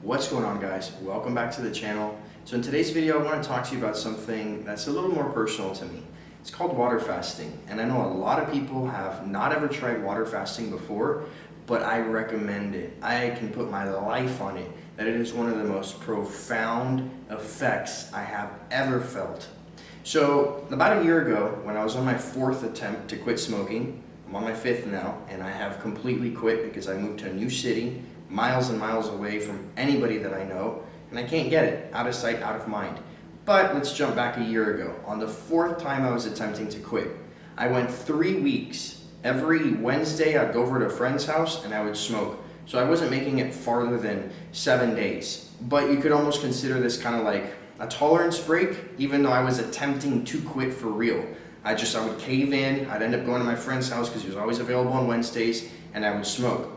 What's going on, guys? Welcome back to the channel. So in today's video, I want to talk to you about something that's a little more personal to me. It's called water fasting, and I know a lot of people have not ever tried water fasting before, but I recommend it. I can put my life on it, that it is one of the most profound effects I have ever felt. So about a year ago, when I was on my 4th attempt to quit smoking, I'm on my 5th now, and I have completely quit because I moved to a new city, miles and miles away from anybody that I know, and I can't get it, out of sight, out of mind. But let's jump back a year ago. On the 4th time I was attempting to quit, I went 3 weeks. Every Wednesday I'd go over to a friend's house and I would smoke. So I wasn't making it farther than 7 days. But you could almost consider this kind of like a tolerance break, even though I was attempting to quit for real. I would cave in, I'd end up going to my friend's house because he was always available on Wednesdays, and I would smoke.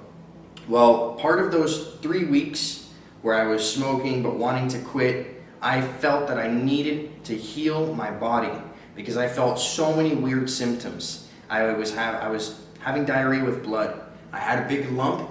Well, part of those 3 weeks where I was smoking but wanting to quit, I felt that I needed to heal my body because I felt so many weird symptoms. I was having diarrhea with blood. I had a big lump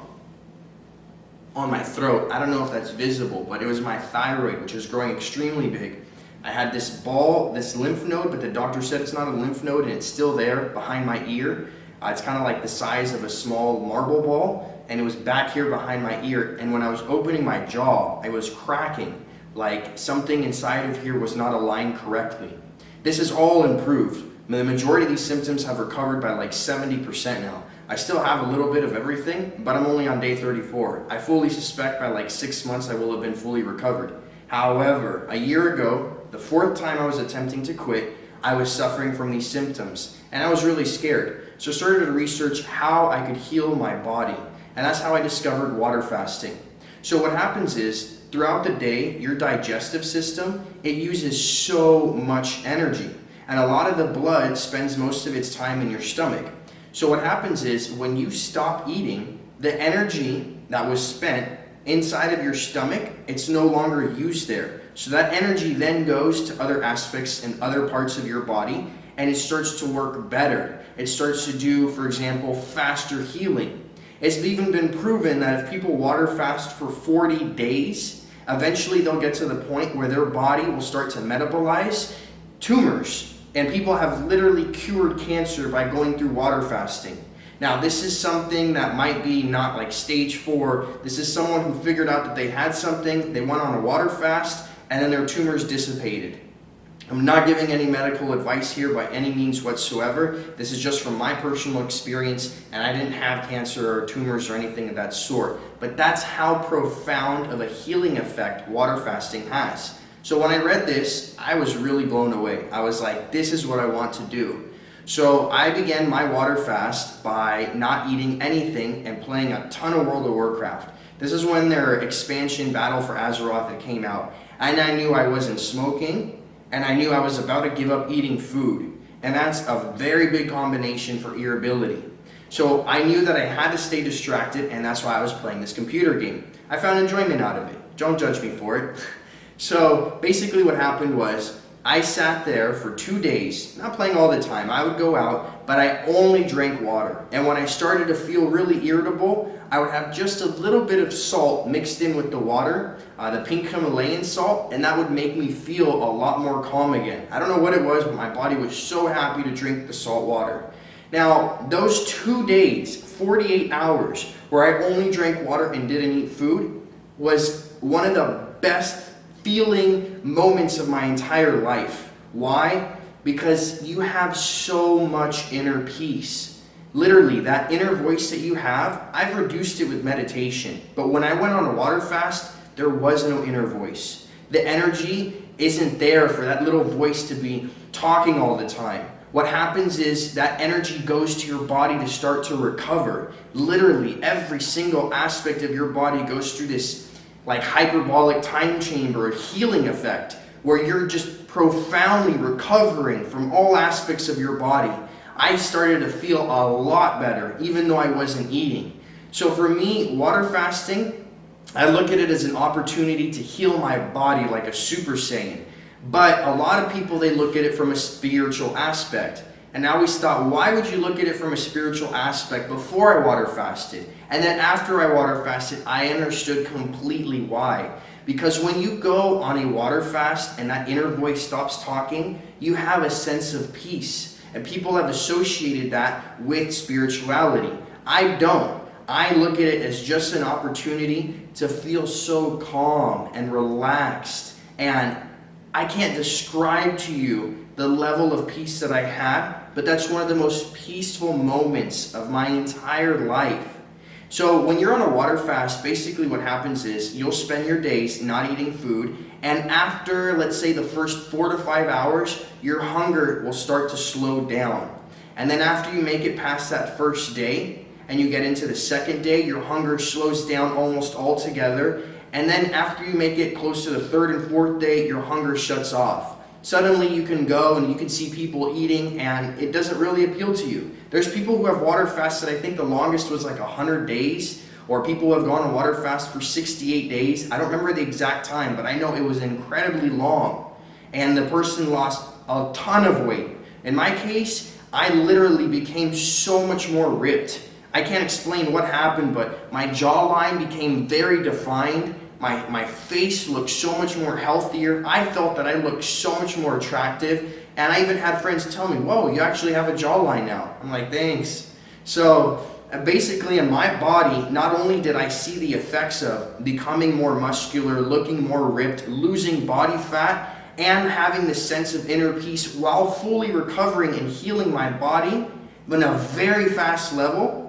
on my throat. I don't know if that's visible, but it was my thyroid, which was growing extremely big. I had this ball, this lymph node, but the doctor said it's not a lymph node and it's still there behind my ear. It's kind of like the size of a small marble ball, and it was back here behind my ear. And when I was opening my jaw, I was cracking, like something inside of here was not aligned correctly. This is all improved. The majority of these symptoms have recovered by like 70% now. I still have a little bit of everything, but I'm only on day 34. I fully suspect by like 6 months I will have been fully recovered. However, a year ago, the 4th time I was attempting to quit, I was suffering from these symptoms, and I was really scared. So I started to research how I could heal my body, and that's how I discovered water fasting. So what happens is, throughout the day, your digestive system, it uses so much energy, and a lot of the blood spends most of its time in your stomach. So what happens is, when you stop eating, the energy that was spent inside of your stomach, it's no longer used there. So that energy then goes to other aspects and other parts of your body, and it starts to work better. It starts to do, for example, faster healing. It's even been proven that if people water fast for 40 days, eventually they'll get to the point where their body will start to metabolize tumors. And people have literally cured cancer by going through water fasting. Now, this is something that might be not like stage 4. This is someone who figured out that they had something, they went on a water fast, and then their tumors dissipated. I'm not giving any medical advice here by any means whatsoever. This is just from my personal experience, and I didn't have cancer or tumors or anything of that sort. But that's how profound of a healing effect water fasting has. So when I read this, I was really blown away. I was like, this is what I want to do. So I began my water fast by not eating anything and playing a ton of World of Warcraft. This is when their expansion Battle for Azeroth had came out. And I knew I wasn't smoking, and I knew I was about to give up eating food. And that's a very big combination for irritability. So I knew that I had to stay distracted, and that's why I was playing this computer game. I found enjoyment out of it. Don't judge me for it. So basically what happened was, I sat there for 2 days, not playing all the time. I would go out, but I only drank water. And when I started to feel really irritable, I would have just a little bit of salt mixed in with the water, the pink Himalayan salt, and that would make me feel a lot more calm again. I don't know what it was, but my body was so happy to drink the salt water. Now, those 2 days, 48 hours, where I only drank water and didn't eat food, was one of the best feeling moments of my entire life. Why? Because you have so much inner peace. Literally, that inner voice that you have, I've reduced it with meditation. But when I went on a water fast, there was no inner voice. The energy isn't there for that little voice to be talking all the time. What happens is that energy goes to your body to start to recover. Literally, every single aspect of your body goes through this like hyperbolic time chamber, healing effect, where you're just profoundly recovering from all aspects of your body. I started to feel a lot better, even though I wasn't eating. So for me, water fasting, I look at it as an opportunity to heal my body like a super saiyan. But a lot of people, they look at it from a spiritual aspect. And I always thought, why would you look at it from a spiritual aspect before I water fasted? And then after I water fasted, I understood completely why. Because when you go on a water fast and that inner voice stops talking, you have a sense of peace. And people have associated that with spirituality. I don't. I look at it as just an opportunity to feel so calm and relaxed. And I can't describe to you the level of peace that I had, but that's one of the most peaceful moments of my entire life. So when you're on a water fast, basically what happens is you'll spend your days not eating food, and after, let's say, the first 4 to 5 hours, your hunger will start to slow down. And then after you make it past that first day, and you get into the second day, your hunger slows down almost altogether. And then after you make it close to the third and fourth day, your hunger shuts off. Suddenly you can go and you can see people eating and it doesn't really appeal to you. There's people who have water fasted, I think the longest was like 100 days, or people who have gone on water fast for 68 days. I don't remember the exact time, but I know it was incredibly long. And the person lost a ton of weight. In my case, I literally became so much more ripped. I can't explain what happened, but my jawline became very defined. My face looked so much more healthier. I felt that I looked so much more attractive. And I even had friends tell me, whoa, you actually have a jawline now. I'm like, thanks. So basically in my body, not only did I see the effects of becoming more muscular, looking more ripped, losing body fat, and having this sense of inner peace while fully recovering and healing my body in a very fast level.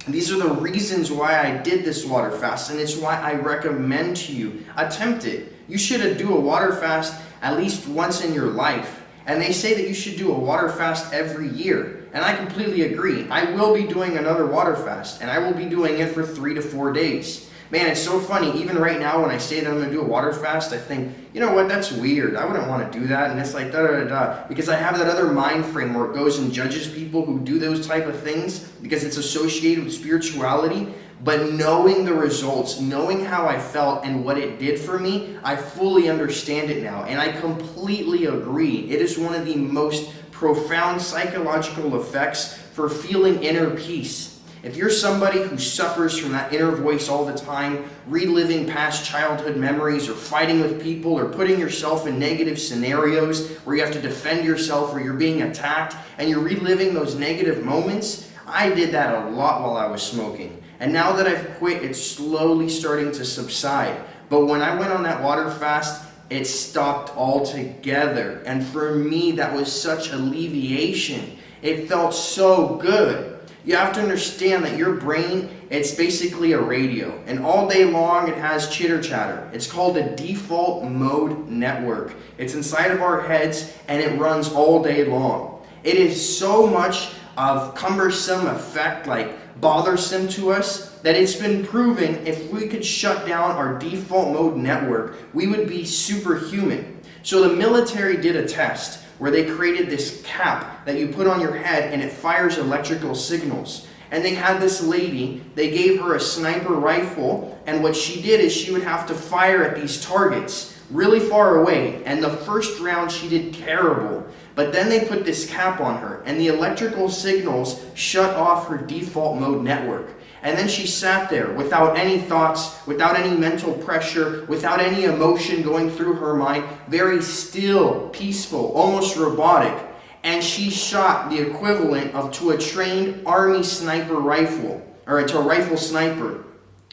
These are the reasons why I did this water fast, and it's why I recommend to you, attempt it. You should do a water fast at least once in your life. And they say that you should do a water fast every year. And I completely agree. I will be doing another water fast, and I will be doing it for 3 to 4 days. Man, it's so funny. Even right now when I say that I'm going to do a water fast, I think, you know what, that's weird. I wouldn't want to do that. And it's like, da-da-da-da. Because I have that other mind frame where it goes and judges people who do those type of things because it's associated with spirituality. But knowing the results, knowing how I felt and what it did for me, I fully understand it now. And I completely agree. It is one of the most profound psychological effects for feeling inner peace. If you're somebody who suffers from that inner voice all the time, reliving past childhood memories or fighting with people or putting yourself in negative scenarios where you have to defend yourself or you're being attacked and you're reliving those negative moments, I did that a lot while I was smoking. And now that I've quit, it's slowly starting to subside. But when I went on that water fast, it stopped altogether. And for me, that was such alleviation. It felt so good. You have to understand that your brain, it's basically a radio. And all day long, it has chitter chatter. It's called a default mode network. It's inside of our heads, and it runs all day long. It is so much of cumbersome effect, like bothersome to us, that it's been proven if we could shut down our default mode network, we would be superhuman. So the military did a test where they created this cap that you put on your head and it fires electrical signals. And they had this lady, they gave her a sniper rifle, and what she did is she would have to fire at these targets really far away. And the first round she did terrible. But then they put this cap on her and the electrical signals shut off her default mode network. And then she sat there without any thoughts, without any mental pressure, without any emotion going through her mind, very still, peaceful, almost robotic. And she shot the equivalent to a trained army sniper rifle, or to a rifle sniper.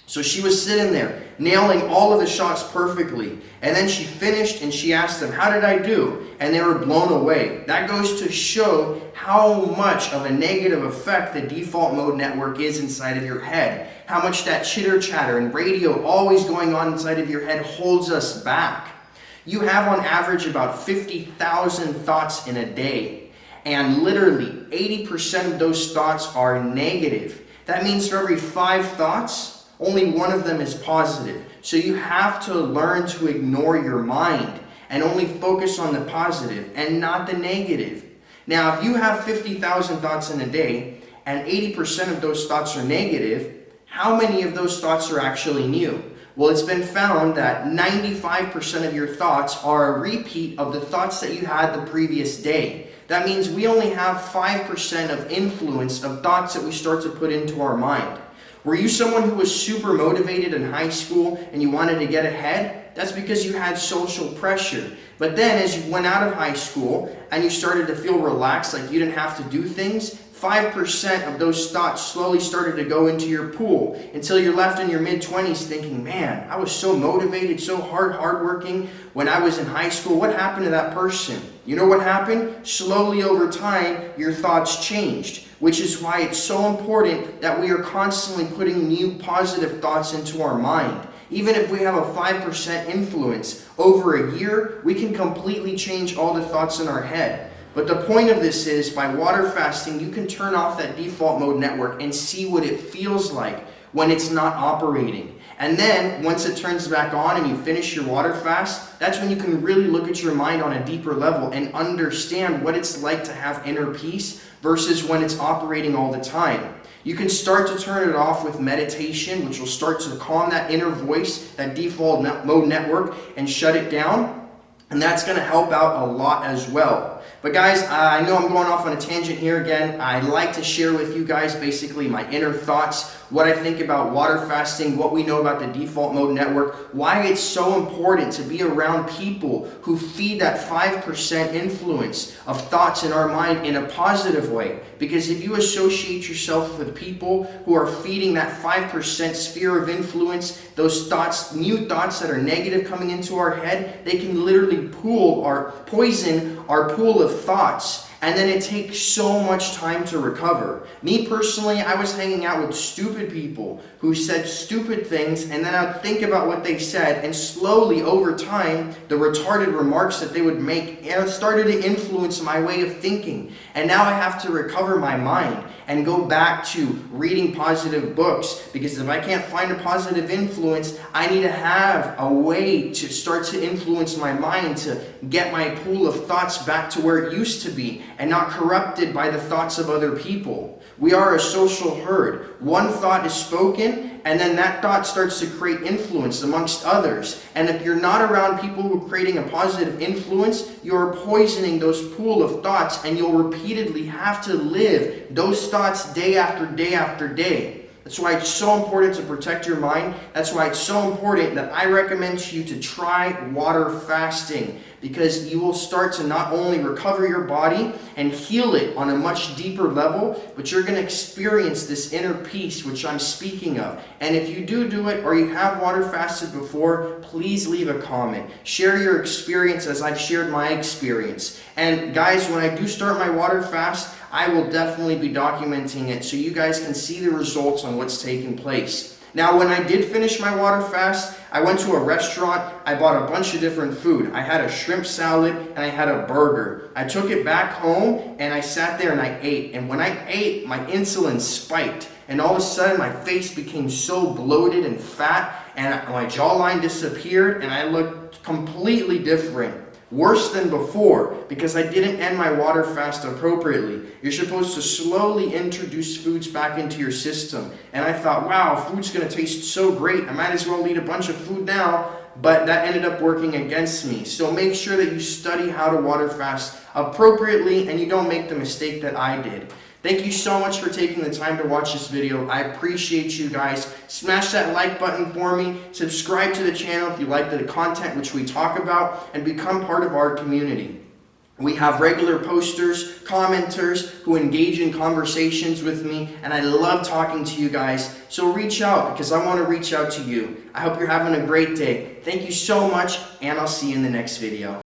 So she was sitting there, nailing all of the shots perfectly. And then she finished and she asked them, "How did I do?" And they were blown away. That goes to show how much of a negative effect the default mode network is inside of your head. How much that chitter chatter and radio always going on inside of your head holds us back. You have on average about 50,000 thoughts in a day. And literally 80% of those thoughts are negative. That means for every 5 thoughts, only one of them is positive. So you have to learn to ignore your mind and only focus on the positive and not the negative. Now, if you have 50,000 thoughts in a day and 80% of those thoughts are negative, how many of those thoughts are actually new? Well, it's been found that 95% of your thoughts are a repeat of the thoughts that you had the previous day. That means we only have 5% of influence of thoughts that we start to put into our mind. Were you someone who was super motivated in high school and you wanted to get ahead? That's because you had social pressure. But then as you went out of high school and you started to feel relaxed, like you didn't have to do things, 5% of those thoughts slowly started to go into your pool until you're left in your mid-20s thinking, man, I was so motivated, so hardworking when I was in high school. What happened to that person? You know what happened? Slowly over time, your thoughts changed, which is why it's so important that we are constantly putting new positive thoughts into our mind. Even if we have a 5% influence over a year, we can completely change all the thoughts in our head. But the point of this is, by water fasting, you can turn off that default mode network and see what it feels like when it's not operating. And then, once it turns back on and you finish your water fast, that's when you can really look at your mind on a deeper level and understand what it's like to have inner peace versus when it's operating all the time. You can start to turn it off with meditation, which will start to calm that inner voice, that default mode network, and shut it down. And that's going to help out a lot as well. But guys, I know I'm going off on a tangent here again. I like to share with you guys basically my inner thoughts, what I think about water fasting, what we know about the default mode network, why it's so important to be around people who feed that 5% influence of thoughts in our mind in a positive way. Because if you associate yourself with people who are feeding that 5% sphere of influence, those thoughts, new thoughts that are negative coming into our head, they can literally poison our pool of thoughts. And then it takes so much time to recover. Me personally, I was hanging out with stupid people who said stupid things, and then I'd think about what they said, and slowly over time, the retarded remarks that they would make started to influence my way of thinking. And now I have to recover my mind and go back to reading positive books, because if I can't find a positive influence, I need to have a way to start to influence my mind to get my pool of thoughts back to where it used to be and not corrupted by the thoughts of other people. We are a social herd. One thought is spoken, and then that thought starts to create influence amongst others. And if you're not around people who are creating a positive influence, you're poisoning those pool of thoughts, and you'll repeatedly have to live those thoughts day after day after day. That's why it's so important to protect your mind. That's why it's so important that I recommend to you to try water fasting, because you will start to not only recover your body and heal it on a much deeper level, but you're going to experience this inner peace, which I'm speaking of. And if you do it, or you have water fasted before, please leave a comment. Share your experience as I've shared my experience. And guys, when I do start my water fast, I will definitely be documenting it so you guys can see the results on what's taking place. Now, when I did finish my water fast, I went to a restaurant, I bought a bunch of different food. I had a shrimp salad and I had a burger. I took it back home and I sat there and I ate. And when I ate, my insulin spiked. And all of a sudden, my face became so bloated and fat, and my jawline disappeared, and I looked completely different. Worse than before, because I didn't end my water fast appropriately. You're supposed to slowly introduce foods back into your system. And I thought, wow, food's going to taste so great. I might as well eat a bunch of food now. But that ended up working against me. So make sure that you study how to water fast appropriately and you don't make the mistake that I did. Thank you so much for taking the time to watch this video. I appreciate you guys. Smash that like button for me. Subscribe to the channel if you like the content which we talk about, and become part of our community. We have regular posters, commenters who engage in conversations with me, and I love talking to you guys. So reach out, because I want to reach out to you. I hope you're having a great day. Thank you so much, and I'll see you in the next video.